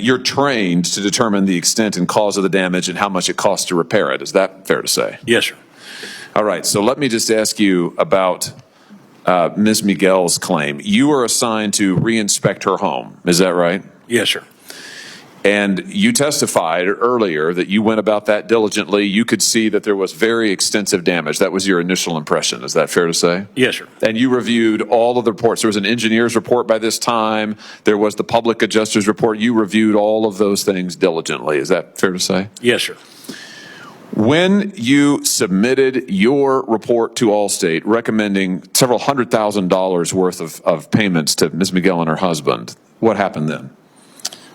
You're trained to determine the extent and cause of the damage and how much it costs to repair it. Is that fair to say? Yes, sir. All right. So let me just ask you about Ms. Miguel's claim. You were assigned to re-inspect her home. Is that right? Yes, sir. And you testified earlier that you went about that diligently. You could see that there was very extensive damage. That was your initial impression. Is that fair to say? Yes, sir. And you reviewed all of the reports. There was an engineer's report by this time. There was the public adjuster's report. You reviewed all of those things diligently. Is that fair to say? Yes, sir. When you submitted your report to Allstate recommending several $100,000 worth of payments to Ms. Miguel and her husband, what happened then?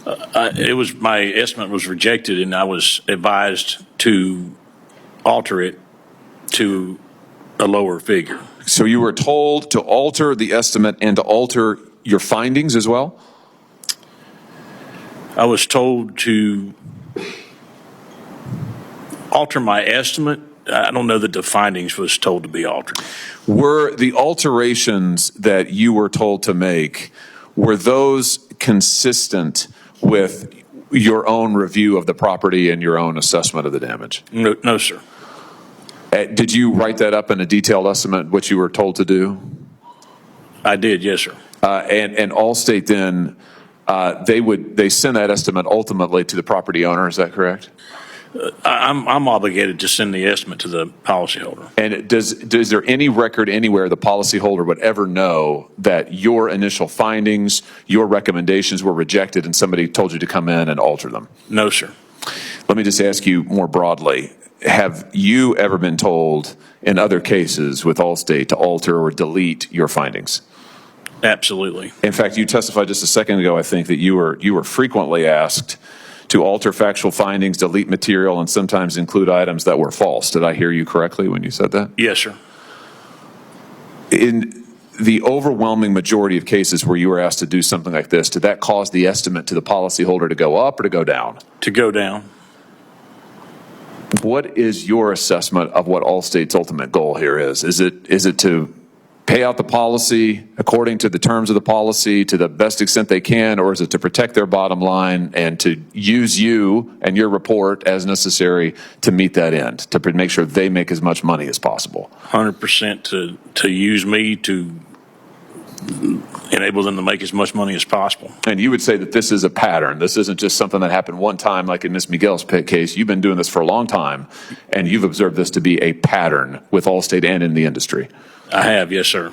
My estimate was rejected, and I was advised to alter it to a lower figure. So you were told to alter the estimate and to alter your findings as well? I was told to alter my estimate. I don't know that the findings was told to be altered. Were the alterations that you were told to make, were those consistent with your own review of the property and your own assessment of the damage? No, sir. Did you write that up in a detailed estimate, what you were told to do? I did, yes, sir. And Allstate then, they send that estimate ultimately to the property owner, is that correct? I'm obligated to send the estimate to the policyholder. And is there any record anywhere the policyholder would ever know that your initial findings, your recommendations were rejected and somebody told you to come in and alter them? No, sir. Let me just ask you more broadly. Have you ever been told in other cases with Allstate to alter or delete your findings? Absolutely. In fact, you testified just a second ago, I think, that you were frequently asked to alter factual findings, delete material, and sometimes include items that were false. Did I hear you correctly when you said that? Yes, sir. In the overwhelming majority of cases where you were asked to do something like this, did that cause the estimate to the policyholder to go up or to go down? To go down. What is your assessment of what Allstate's ultimate goal here is? Is it to pay out the policy according to the terms of the policy to the best extent they can, or is it to protect their bottom line and to use you and your report as necessary to meet that end, to make sure they make as much money as possible? 100% to use me to enable them to make as much money as possible. And you would say that this is a pattern. This isn't just something that happened one time like in Ms. Miguel's case. You've been doing this for a long time, and you've observed this to be a pattern with Allstate and in the industry. I have, yes, sir.